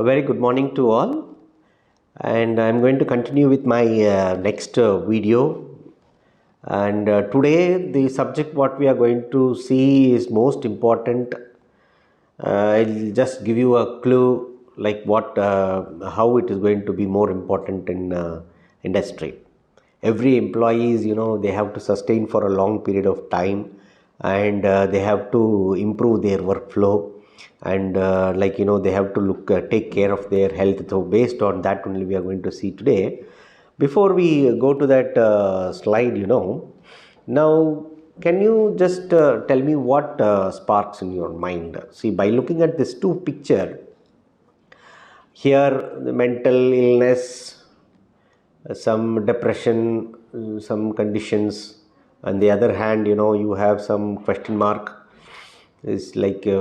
A very good morning to all, and I'm going to continue with my next video. And today the subject what we are going to see is most important. I'll just give you a clue like how it is going to be more important in industry. Every employees, they have to sustain for a long period of time, and they have to improve their workflow, and they have to take care of their health. So based on that only we are going to see today. Before we go to that slide, now can you just tell me what sparks in your mind? See, by looking at this two picture here, the mental illness, some depression, some conditions. On the other hand, you have some question mark, is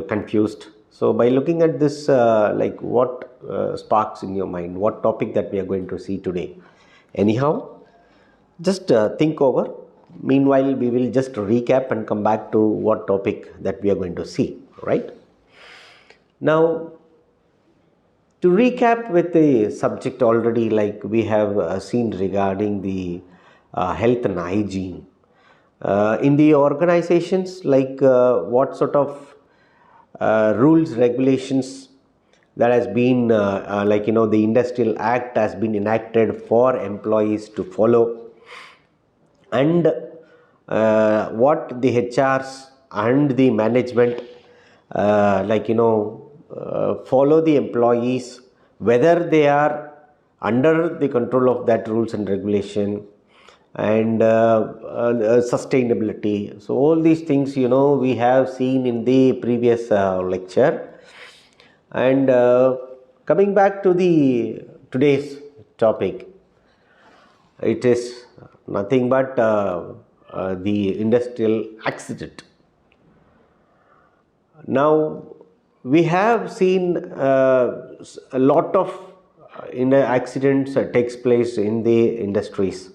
confused. So by looking at this, what sparks in your mind, what topic that we are going to see today? Anyhow, just think over. Meanwhile, we will just recap and come back to what topic that we are going to see, right? Now, to recap with the subject already, like we have seen regarding the health and hygiene. In the organizations, what sort of rules, regulations that has been, the Industrial Act has been enacted for employees to follow, and what the HRs and the management, follow the employees, whether they are under the control of that rules and regulation, and sustainability. So all these things, we have seen in the previous lecture. And coming back to the today's topic, it is nothing but the industrial accident. Now, we have seen a lot of accidents takes place in the industries.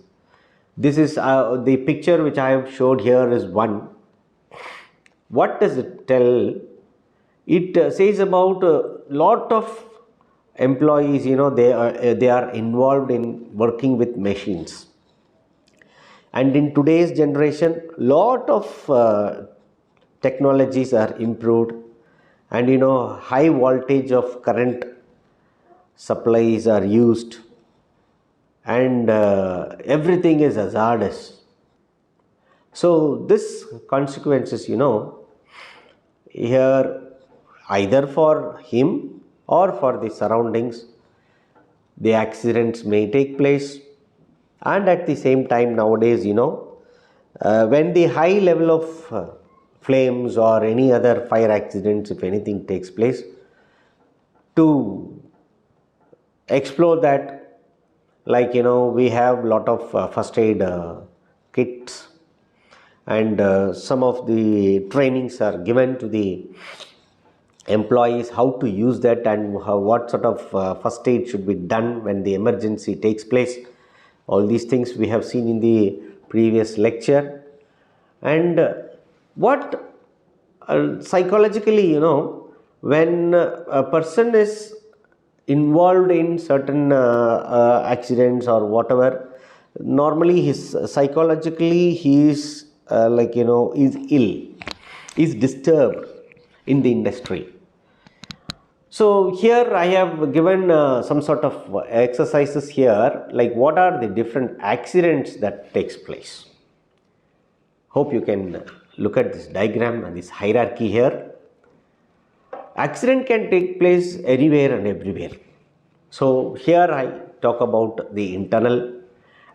This is the picture which I have showed here is one. What does it tell? It says about a lot of employees, they are involved in working with machines. And in today's generation, lot of technologies are improved, and high voltage of current supplies are used, and everything is hazardous. So this consequences, here either for him or for the surroundings, the accidents may take place. And at the same time, nowadays, when the high level of flames or any other fire accidents, if anything takes place, to explore that, we have lot of first aid kits, and some of the trainings are given to the employees how to use that, and what sort of first aid should be done when the emergency takes place. All these things we have seen in the previous lecture. And what psychologically, when a person is involved in certain accidents or whatever, normally his psychologically he is is ill, is disturbed in the industry. So here I have given some sort of exercises here, like what are the different accidents that takes place. Hope you can look at this diagram and this hierarchy here. Accident can take place anywhere and everywhere. So here I talk about the internal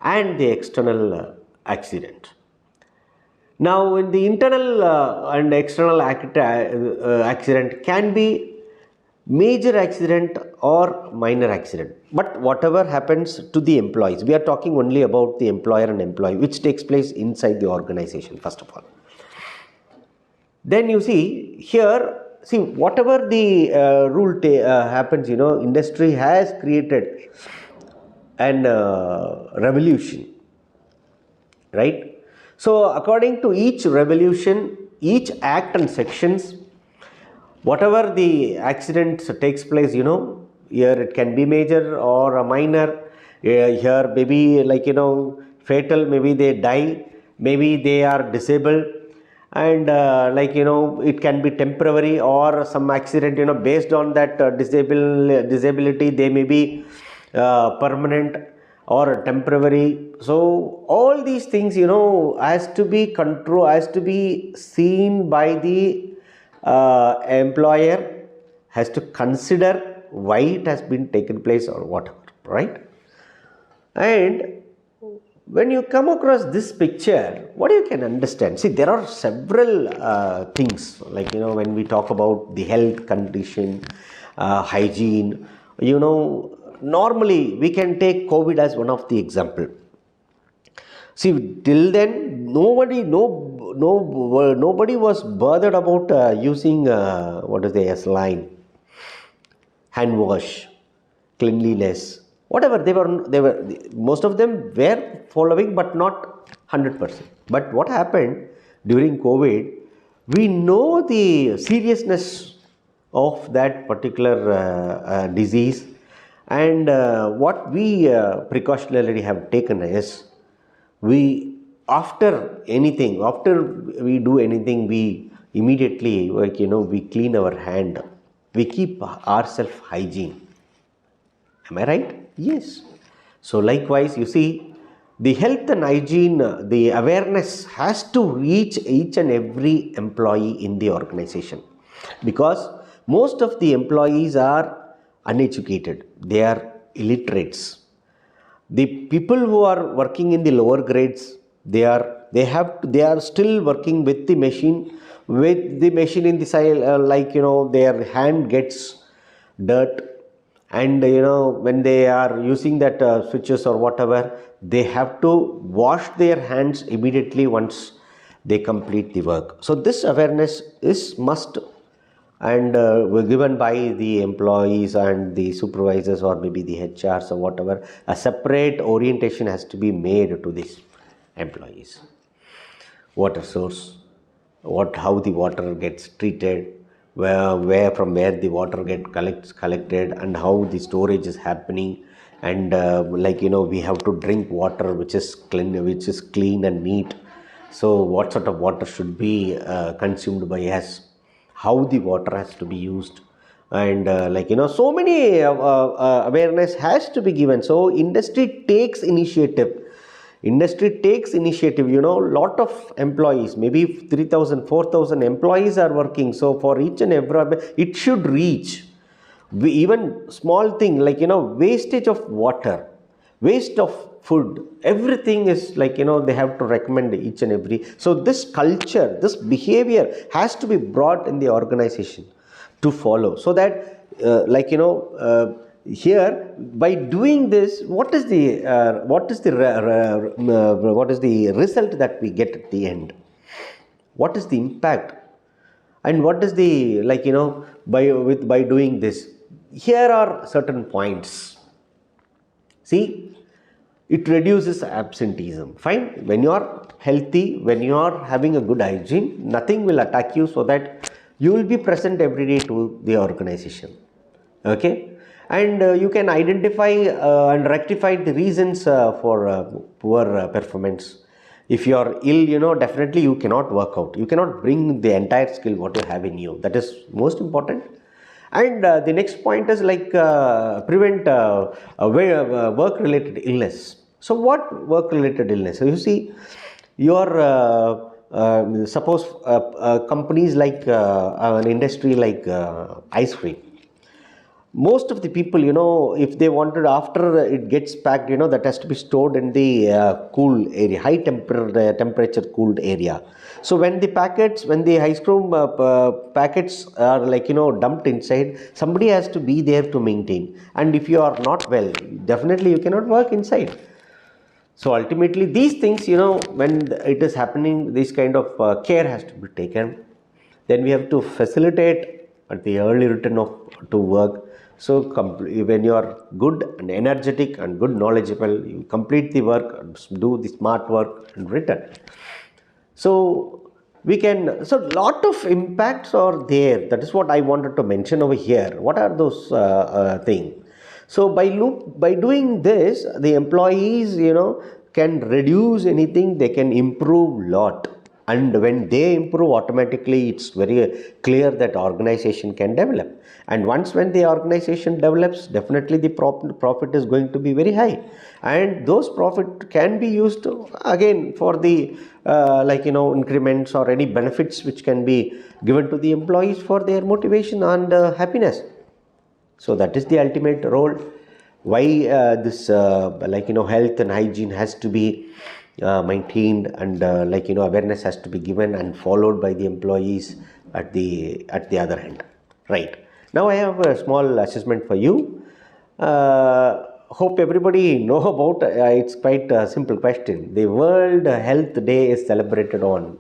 and the external accident. Now, in the internal and external accident can be major accident or minor accident, but whatever happens to the employees, we are talking only about the employer and employee, which takes place inside the organization first of all. Then you see here, whatever the rule happens, industry has created an revolution, right? So according to each revolution, each act and sections, whatever the accident takes place, Here it can be major or a minor. Here maybe fatal, maybe they die, maybe they are disabled, and it can be temporary or some accident, based on that disability, they may be permanent or temporary. So all these things, has to be control, has to be seen by the employer, has to consider why it has been taken place or whatever, right? And when you come across this picture, what you can understand, see, there are several things, when we talk about the health condition, hygiene, normally we can take COVID as one of the example. See, till then, nobody was bothered about using saline, hand wash, cleanliness, whatever. They were most of them were following, but not 100%. But what happened during COVID? We know the seriousness of that particular disease, and what we precautionarily have taken is, after we do anything, we immediately we clean our hand, we keep ourselves hygiene. Am I right? Yes. So likewise, you see, the health and hygiene, the awareness has to reach each and every employee in the organization, because most of the employees are uneducated, they are illiterates. The people who are working in the lower grades, they are still working with the machine in the side, their hand gets dirt, and when they are using that switches or whatever, they have to wash their hands immediately once they complete the work. So this awareness is must, and were given by the employees and the supervisors, or maybe the HRs or whatever. A separate orientation has to be made to these employees. Water source, how the water gets treated, from where the water gets collected, and how the storage is happening, and we have to drink water which is clean and neat. So what sort of water should be consumed by us, how the water has to be used, and so many awareness has to be given. So industry takes initiative. Lot of employees, maybe 3,000 4,000 employees are working. So for each and every, it should reach. Even small thing wastage of water, waste of food, everything is they have to recommend each and every. So this culture, this behavior has to be brought in the organization to follow, so that here, by doing this, what is the result that we get at the end? What is the impact, and what is the by doing this? Here are certain points. See, it reduces absenteeism. Fine. When you are healthy, when you are having a good hygiene, nothing will attack you, so that you will be present every day to the organization. Okay. And you can identify and rectify the reasons for poor performance. If you are ill, definitely you cannot work out. You cannot bring the entire skill what you have in you. That is most important. And the next point is prevent work-related illness. So what work-related illness? So you see, your suppose companies like an industry like ice cream. Most of the people, if they wanted, after it gets packed, that has to be stored in the cool area, high temperature cooled area. So when the ice cream packets are dumped inside, somebody has to be there to maintain. And if you are not well, definitely you cannot work inside. So ultimately these things, when it is happening, this kind of care has to be taken. Then we have to facilitate at the early return to work. So when you are good and energetic and good knowledgeable, you complete the work, do the smart work and return. So we can, so lot of impacts are there. That is what I wanted to mention over here. What are those things? So by doing this, the employees, can reduce anything, they can improve lot. And when they improve, automatically it's very clear that organization can develop. And once when the organization develops, definitely the profit is going to be very high, and those profit can be used again for the increments or any benefits which can be given to the employees for their motivation and happiness. So that is the ultimate role. Why this health and hygiene has to be maintained, and awareness has to be given and followed by the employees at the other hand. Right. Now I have a small assessment for you. Hope everybody know about. It's quite a simple question. The World Health Day is celebrated on.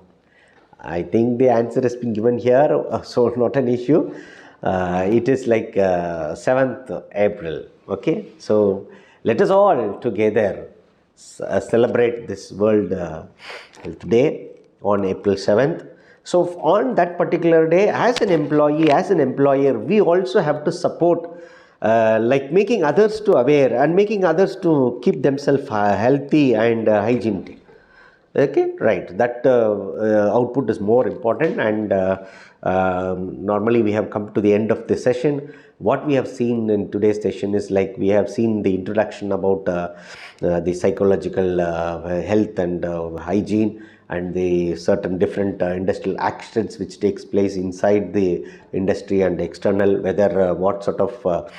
I think the answer has been given here, so not an issue. It is like 7th April. Okay, so let us all together celebrate this World Health Day on April 7th. So on that particular day, as an employee, as an employer, we also have to support making others to aware and making others to keep themselves healthy and hygienic. Okay, right. That output is more important, and normally we have come to the end of the session. What we have seen in today's session is we have seen the introduction about the psychological health and hygiene, and the certain different industrial accidents which takes place inside the industry and external, whether what sort of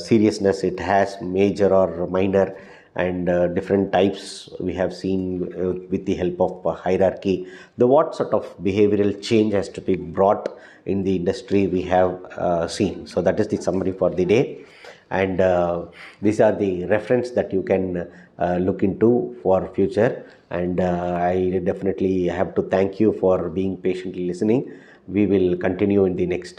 seriousness it has, major or minor, and different types we have seen with the help of hierarchy. What sort of behavioral change has to be brought in the industry we have seen. So that is the summary for the day, and these are the reference that you can look into for future. And I definitely have to thank you for being patiently listening. We will continue in the next